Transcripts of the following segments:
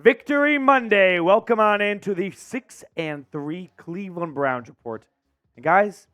Victory Monday. Welcome on into the 6-3 Cleveland Browns report. And guys,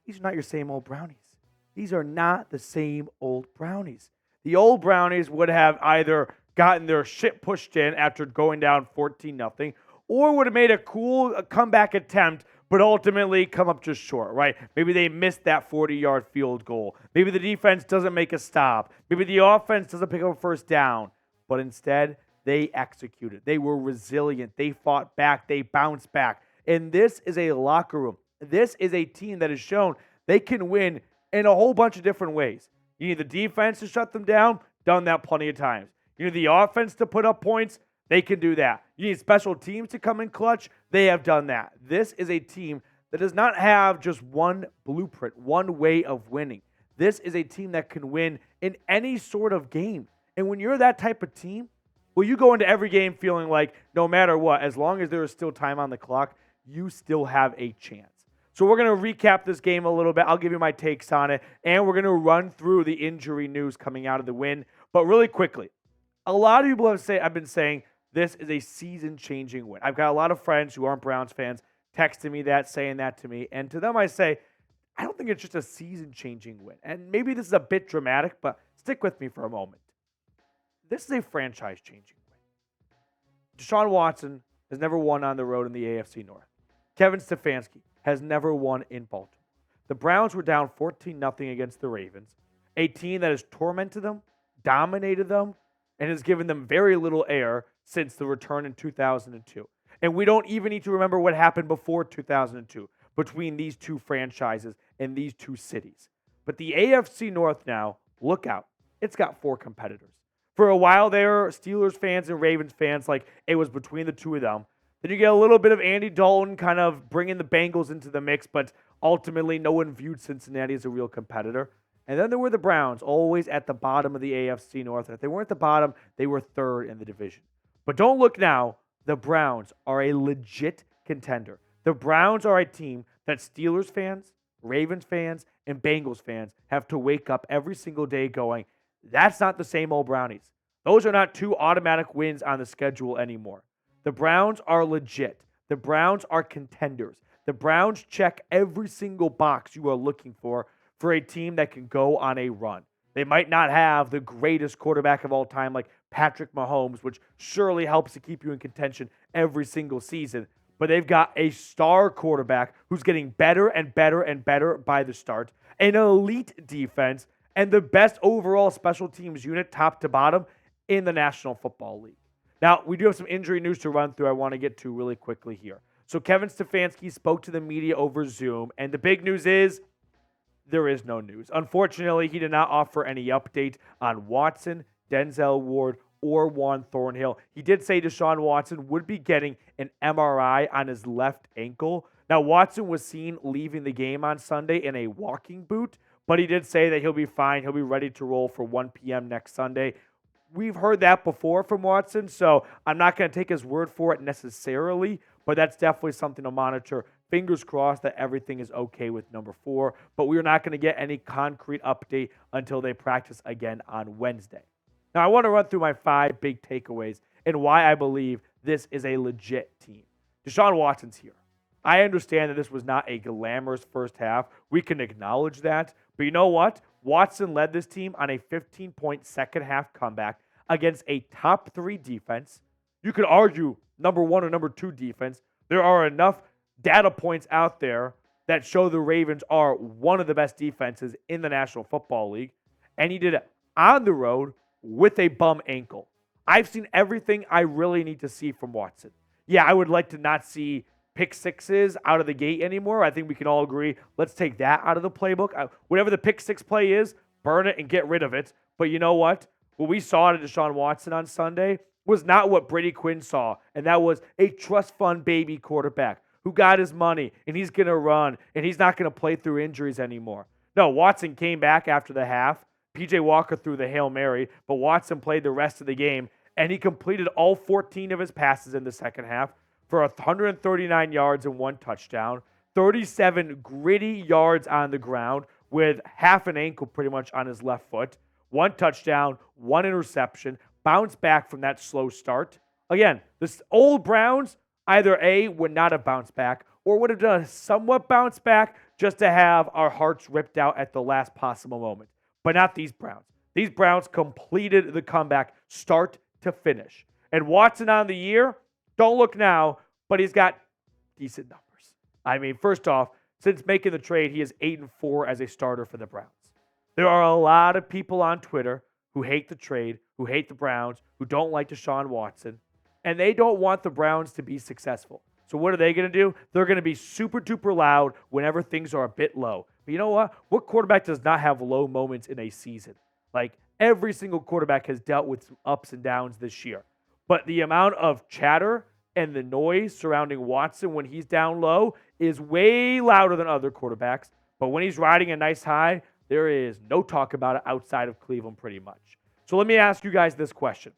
these are not your same old Brownies. These are not the same old Brownies. The old Brownies would have either gotten their shit pushed in after going down 14-0, or would have made a cool comeback attempt, but ultimately come up just short, right? Maybe they missed that 40-yard field goal. Maybe the defense doesn't make a stop. Maybe the offense doesn't pick up a first down. But instead, they executed. They were resilient. They fought back. They bounced back. And this is a locker room. This is a team that has shown they can win in a whole bunch of different ways. You need the defense to shut them down. Done that plenty of times. You need the offense to put up points. They can do that. You need special teams to come in clutch. They have done that. This is a team that does not have just one blueprint, one way of winning. This is a team that can win in any sort of game. And when you're that type of team, well, you go into every game feeling like no matter what, as long as there is still time on the clock, you still have a chance. So we're going to recap this game a little bit. I'll give you my takes on it, and we're going to run through the injury news coming out of the win. But really quickly, a lot of people have been saying this is a season-changing win. I've got a lot of friends who aren't Browns fans texting me that, saying that to me. And to them, I say, I don't think it's just a season-changing win. And maybe this is a bit dramatic, but stick with me for a moment. This is a franchise-changing win. Deshaun Watson has never won on the road in the AFC North. Kevin Stefanski has never won in Baltimore. The Browns were down 14-0 against the Ravens, a team that has tormented them, dominated them, and has given them very little air since the return in 2002. And we don't even need to remember what happened before 2002 between these two franchises and these two cities. But the AFC North now, look out, it's got four competitors. For a while there, Steelers fans and Ravens fans, like it was between the two of them. Then you get a little bit of Andy Dalton kind of bringing the Bengals into the mix, but ultimately no one viewed Cincinnati as a real competitor. And then there were the Browns, always at the bottom of the AFC North. And if they weren't at the bottom, they were third in the division. But don't look now. The Browns are a legit contender. The Browns are a team that Steelers fans, Ravens fans, and Bengals fans have to wake up every single day going, that's not the same old Brownies. Those are not two automatic wins on the schedule anymore. The Browns are legit. The Browns are contenders. The Browns check every single box you are looking for a team that can go on a run. They might not have the greatest quarterback of all time like Patrick Mahomes, which surely helps to keep you in contention every single season, but they've got a star quarterback who's getting better and better and better by the start, an elite defense, and the best overall special teams unit, top to bottom, in the National Football League. Now, we do have some injury news to run through I want to get to really quickly here. So Kevin Stefanski spoke to the media over Zoom, and the big news is there is no news. Unfortunately, he did not offer any update on Watson, Denzel Ward, or Juan Thornhill. He did say Deshaun Watson would be getting an MRI on his left ankle. Now, Watson was seen leaving the game on Sunday in a walking boot, but he did say that he'll be fine. He'll be ready to roll for 1 p.m. next Sunday. We've heard that before from Watson, so I'm not going to take his word for it necessarily, but that's definitely something to monitor. Fingers crossed that everything is okay with number 4, but we're not going to get any concrete update until they practice again on Wednesday. Now, I want to run through my 5 big takeaways and why I believe this is a legit team. Deshaun Watson's here. I understand that this was not a glamorous first half. We can acknowledge that. But you know what? Watson led this team on a 15-point second half comeback against a top 3 defense. You could argue number 1 or number 2 defense. There are enough data points out there that show the Ravens are one of the best defenses in the National Football League. And he did it on the road with a bum ankle. I've seen everything I really need to see from Watson. Yeah, I would like to not see pick sixes out of the gate anymore. I think we can all agree, let's take that out of the playbook. Whatever the pick six play is, burn it and get rid of it. But you know what? What we saw to Deshaun Watson on Sunday was not what Brady Quinn saw, and that was a trust fund baby quarterback who got his money, and he's going to run, and he's not going to play through injuries anymore. No, Watson came back after the half. P.J. Walker threw the Hail Mary, but Watson played the rest of the game, and he completed all 14 of his passes in the second half for 139 yards and 1 touchdown, 37 gritty yards on the ground with half an ankle pretty much on his left foot, 1 touchdown, 1 interception, bounced back from that slow start. Again, the old Browns either A, would not have bounced back, or would have done a somewhat bounce back just to have our hearts ripped out at the last possible moment. But not these Browns. These Browns completed the comeback start to finish. And Watson on the year, don't look now, but he's got decent numbers. I mean, first off, since making the trade, he is 8-4 as a starter for the Browns. There are a lot of people on Twitter who hate the trade, who hate the Browns, who don't like Deshaun Watson, and they don't want the Browns to be successful. So what are they going to do? They're going to be super duper loud whenever things are a bit low. But you know what? What quarterback does not have low moments in a season? Like, every single quarterback has dealt with some ups and downs this year. But the amount of chatter and the noise surrounding Watson when he's down low is way louder than other quarterbacks. But when he's riding a nice high, there is no talk about it outside of Cleveland pretty much. So let me ask you guys this question.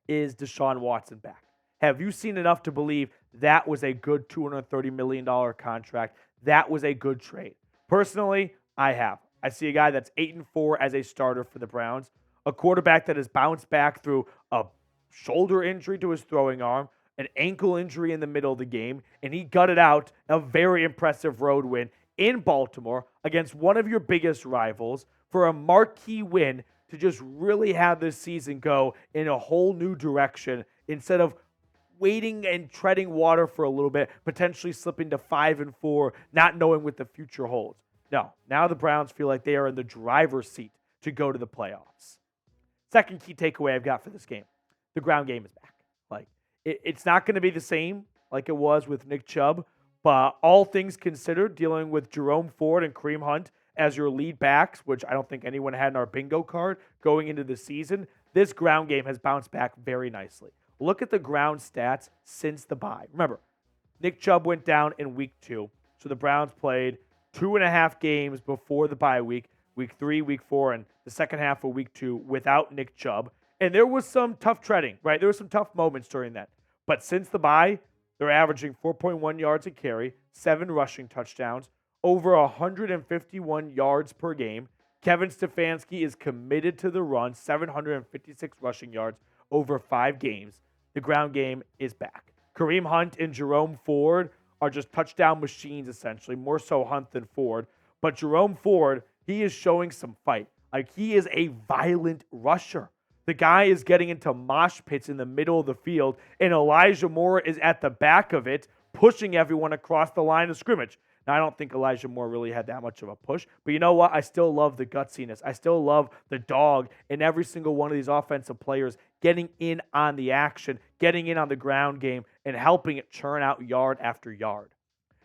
Is Deshaun Watson back? Have you seen enough to believe that was a good $230 million contract? That was a good trade? Personally, I have. I see a guy that's 8-4 as a starter for the Browns, a quarterback that has bounced back through a shoulder injury to his throwing arm, an ankle injury in the middle of the game, and he gutted out a very impressive road win in Baltimore against one of your biggest rivals for a marquee win to just really have this season go in a whole new direction instead of waiting and treading water for a little bit, potentially slipping to 5-4, not knowing what the future holds. No, now the Browns feel like they are in the driver's seat to go to the playoffs. Second key takeaway I've got for this game, the ground game is back. Like, it's not going to be the same like it was with Nick Chubb, but all things considered, dealing with Jerome Ford and Kareem Hunt as your lead backs, which I don't think anyone had in our bingo card going into the season, this ground game has bounced back very nicely. Look at the ground stats since the bye. Remember, Nick Chubb went down in week 2, so the Browns played 2.5 games before the bye week, week 3, week 4, and the second half of week 2 without Nick Chubb. And there was some tough treading, right? There were some tough moments during that. But since the bye, they're averaging 4.1 yards a carry, 7 rushing touchdowns, over 151 yards per game. Kevin Stefanski is committed to the run, 756 rushing yards over 5 games. The ground game is back. Kareem Hunt and Jerome Ford are just touchdown machines, essentially, more so Hunt than Ford. But Jerome Ford, he is showing some fight. Like, he is a violent rusher. The guy is getting into mosh pits in the middle of the field, and Elijah Moore is at the back of it, pushing everyone across the line of scrimmage. Now, I don't think Elijah Moore really had that much of a push, but you know what? I still love the gutsiness. I still love the dog in every single one of these offensive players getting in on the action, getting in on the ground game, and helping it churn out yard after yard.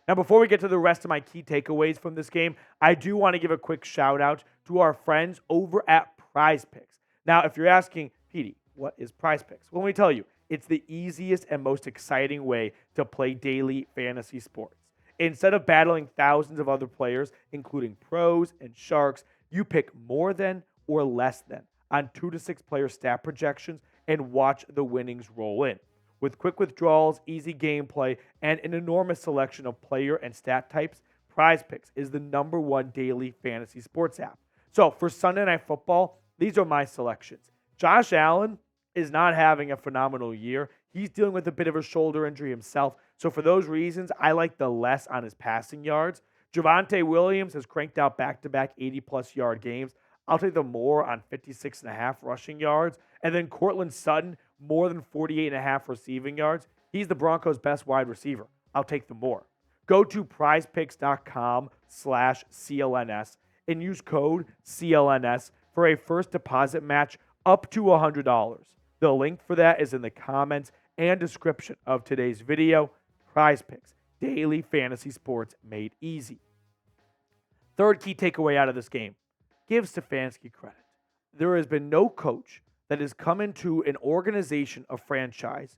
Now, before we get to the rest of my key takeaways from this game, I do want to give a quick shout out to our friends over at Prize Picks. Now, if you're asking, Petey, what is Prize Picks? Well, let me tell you, it's the easiest and most exciting way to play daily fantasy sports. Instead of battling thousands of other players, including pros and sharks, you pick more than or less than on 2 to 6 player stat projections and watch the winnings roll in. With quick withdrawals, easy gameplay, and an enormous selection of player and stat types, Prize Picks is the #1 daily fantasy sports app. So for Sunday Night Football, these are my selections. Josh Allen is not having a phenomenal year. He's dealing with a bit of a shoulder injury himself. So for those reasons, I like the less on his passing yards. Javonte Williams has cranked out back-to-back 80-plus yard games. I'll take the more on 56.5 rushing yards. And then Cortland Sutton, more than 48.5 receiving yards. He's the Broncos' best wide receiver. I'll take the more. Go to prizepicks.com/CLNS and use code CLNS for a first deposit match up to $100. The link for that is in the comments and description of today's video. Prize Picks, daily fantasy sports made easy. Third key takeaway out of this game, give Stefanski credit. There has been no coach that has come into an organization, a franchise,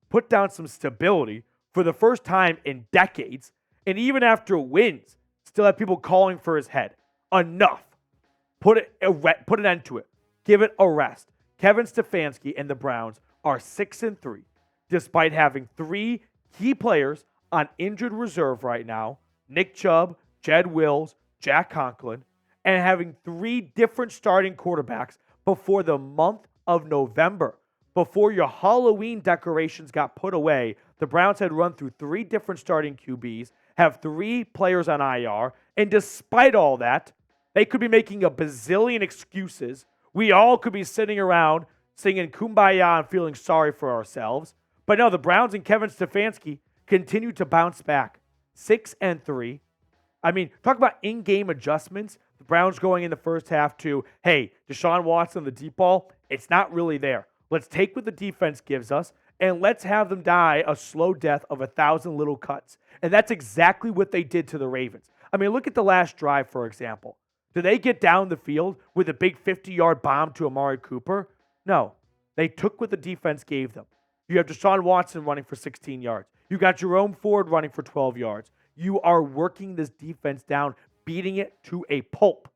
put down some stability for the first time in decades, and even after wins, still have people calling for his head. Enough. Put an end to it. Give it a rest. Kevin Stefanski and the Browns are 6-3, despite having 3 key players on injured reserve right now, Nick Chubb, Jed Wills, Jack Conklin, and having 3 different starting quarterbacks before the month of November. Before your Halloween decorations got put away, the Browns had run through 3 different starting QBs, have 3 players on IR, and despite all that, they could be making a bazillion excuses. We all could be sitting around singing Kumbaya and feeling sorry for ourselves. But no, the Browns and Kevin Stefanski continue to bounce back. 6-3. I mean, talk about in-game adjustments. The Browns going in the first half to, hey, Deshaun Watson, the deep ball, it's not really there. Let's take what the defense gives us, and let's have them die a slow death of 1,000 little cuts. And that's exactly what they did to the Ravens. I mean, look at the last drive, for example. Did they get down the field with a big 50-yard bomb to Amari Cooper? No. They took what the defense gave them. You have Deshaun Watson running for 16 yards. You got Jerome Ford running for 12 yards. You are working this defense down, beating it to a pulp.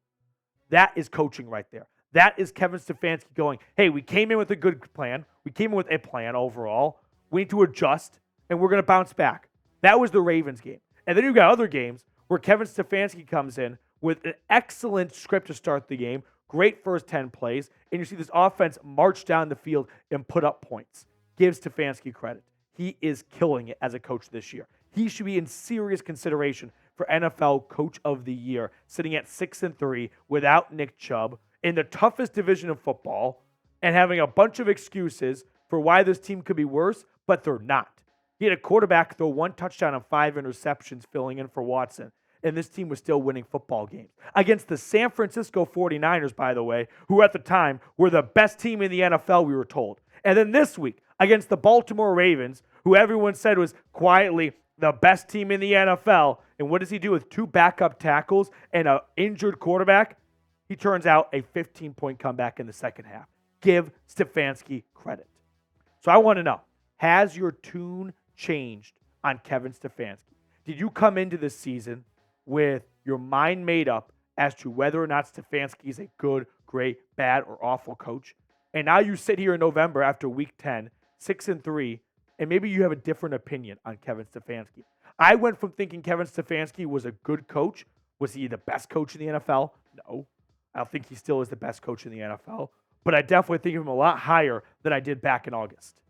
That is coaching right there. That is Kevin Stefanski going, hey, we came in with a good plan. We came in with a plan overall. We need to adjust, and we're going to bounce back. That was the Ravens game. And then you've got other games where Kevin Stefanski comes in with an excellent script to start the game, great first 10 plays, and you see this offense march down the field and put up points. Give Stefanski credit. He is killing it as a coach this year. He should be in serious consideration for NFL Coach of the Year, sitting at 6-3 without Nick Chubb in the toughest division of football and having a bunch of excuses for why this team could be worse, but they're not. He had a quarterback throw 1 touchdown and 5 interceptions filling in for Watson, and this team was still winning football games. Against the San Francisco 49ers, by the way, who at the time were the best team in the NFL, we were told. And then this week, against the Baltimore Ravens, who everyone said was quietly the best team in the NFL. And what does he do with 2 backup tackles and an injured quarterback? He turns out a 15-point comeback in the second half. Give Stefanski credit. So I want to know, has your tune changed on Kevin Stefanski? Did you come into this season with your mind made up as to whether or not Stefanski is a good, great, bad, or awful coach? And now you sit here in November after week 10, 6-3, and maybe you have a different opinion on Kevin Stefanski. I went from thinking Kevin Stefanski was a good coach. Was he the best coach in the NFL? No. I don't think he still is the best coach in the NFL, but I definitely think of him a lot higher than I did back in August.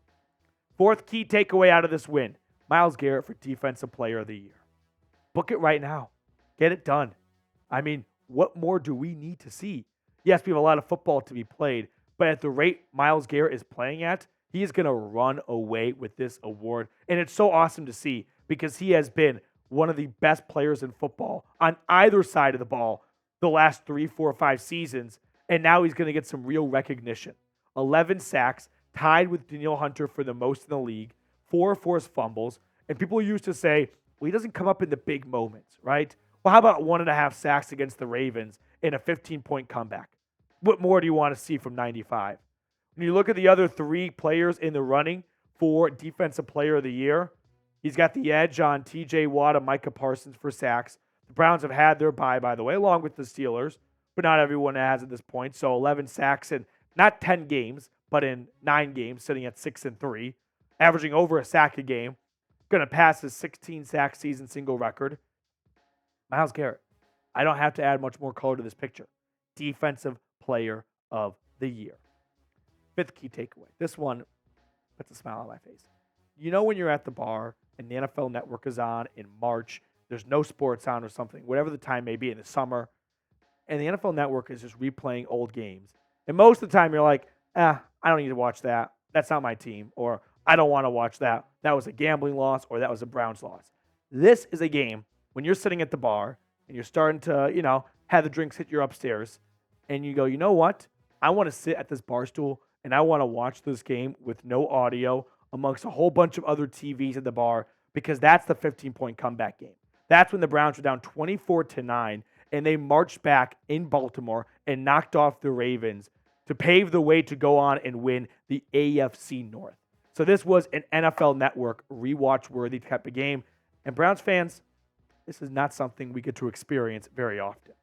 4th key takeaway out of this win, Myles Garrett for Defensive Player of the Year. Book it right now. Get it done. I mean, what more do we need to see? Yes, we have a lot of football to be played, but at the rate Myles Garrett is playing at, he is going to run away with this award. And it's so awesome to see because he has been one of the best players in football on either side of the ball the last 3, 4, 5 seasons. And now he's going to get some real recognition. 11 sacks, tied with Danielle Hunter for the most in the league, 4 forced fumbles. And people used to say, well, he doesn't come up in the big moments, right? Well, how about 1.5 sacks against the Ravens in a 15-point comeback? What more do you want to see from 95? When you look at the other 3 players in the running for Defensive Player of the Year, he's got the edge on TJ Watt and Micah Parsons for sacks. The Browns have had their bye, by the way, along with the Steelers, but not everyone has at this point. So 11 sacks in not 10 games, but in 9 games, sitting at 6-3, averaging over a sack a game. Going to pass his 16-sack season single record. Myles Garrett. I don't have to add much more color to this picture. Defensive Player of the Year. 5th key takeaway. This one puts a smile on my face. You know when you're at the bar and the NFL Network is on in March, there's no sports on or something, whatever the time may be in the summer, and the NFL Network is just replaying old games. And most of the time you're like, I don't need to watch that. That's not my team. Or I don't want to watch that. That was a gambling loss or that was a Browns loss. This is a game when you're sitting at the bar and you're starting to, have the drinks hit your upstairs and you go, you know what? I want to sit at this bar stool and I want to watch this game with no audio amongst a whole bunch of other TVs at the bar because that's the 15-point comeback game. That's when the Browns were down 24-9 and they marched back in Baltimore and knocked off the Ravens to pave the way to go on and win the AFC North. So this was an NFL Network rewatch-worthy type of game. And Browns fans, this is not something we get to experience very often.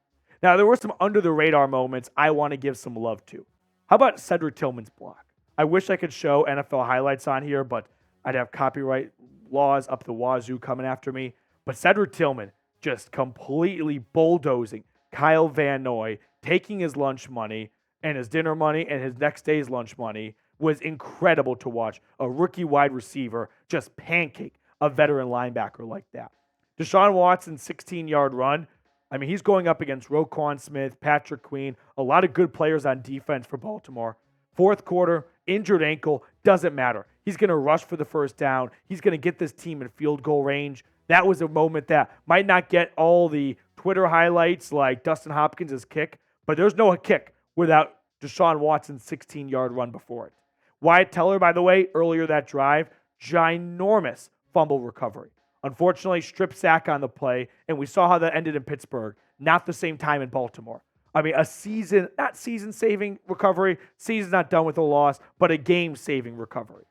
Now, there were some under-the-radar moments I want to give some love to. How about Cedric Tillman's block? I wish I could show NFL highlights on here, but I'd have copyright laws up the wazoo coming after me. But Cedric Tillman just completely bulldozing Kyle Van Noy, taking his lunch money and his dinner money and his next day's lunch money was incredible to watch. A rookie wide receiver just pancake a veteran linebacker like that. Deshaun Watson's 16-yard run, I mean, he's going up against Roquan Smith, Patrick Queen, a lot of good players on defense for Baltimore. Fourth quarter, injured ankle, doesn't matter. He's going to rush for the first down. He's going to get this team in field goal range. That was a moment that might not get all the Twitter highlights like Dustin Hopkins' kick, but there's no kick without Deshaun Watson's 16-yard run before it. Wyatt Teller, by the way, earlier that drive, ginormous fumble recovery. Unfortunately, strip sack on the play, and we saw how that ended in Pittsburgh. Not the same time in Baltimore. I mean, not season-saving recovery. Season's not done with a loss, but a game-saving recovery.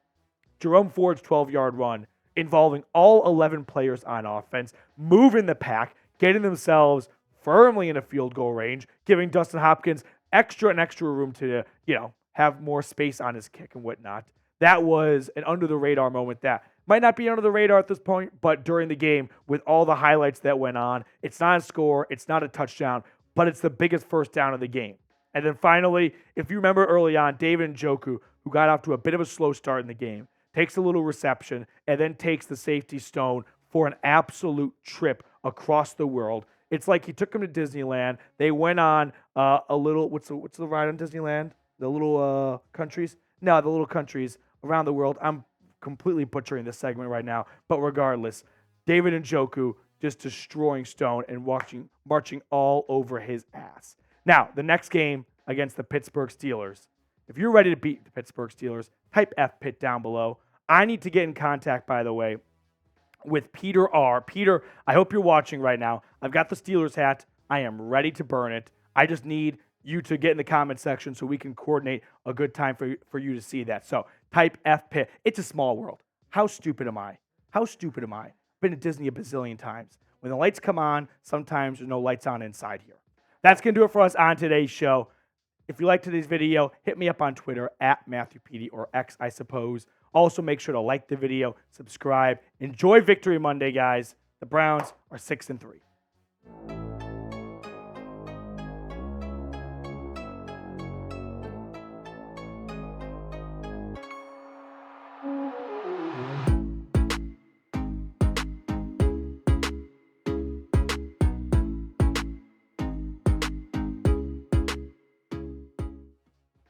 Jerome Ford's 12-yard run involving all 11 players on offense, moving the pack, getting themselves firmly in a field goal range, giving Dustin Hopkins extra room to, have more space on his kick and whatnot. That was an under-the-radar moment that might not be under the radar at this point, but during the game, with all the highlights that went on, it's not a score, it's not a touchdown, but it's the biggest first down of the game. And then finally, if you remember early on, David Njoku, who got off to a bit of a slow start in the game, takes a little reception, and then takes the safety stone for an absolute trip across the world. It's like he took him to Disneyland. They went on a little, what's the ride on Disneyland? The little countries? No, the little countries around the world. I'm completely butchering this segment right now, but regardless, David Njoku just destroying Stone and marching all over his ass. Now, the next game against the Pittsburgh Steelers. If you're ready to beat the Pittsburgh Steelers, type FPIT down below. I need to get in contact, by the way, with Peter R. Peter, I hope you're watching right now. I've got the Steelers hat. I am ready to burn it. I just need you to get in the comment section so we can coordinate a good time for you to see that. So type FPIT. It's a small world. How stupid am I? I've been to Disney a bazillion times. When the lights come on, sometimes there's no lights on inside here. That's going to do it for us on today's show. If you liked today's video, hit me up on Twitter at MatthewPD or X, I suppose. Also, make sure to like the video, subscribe. Enjoy Victory Monday, guys. The Browns are 6-3.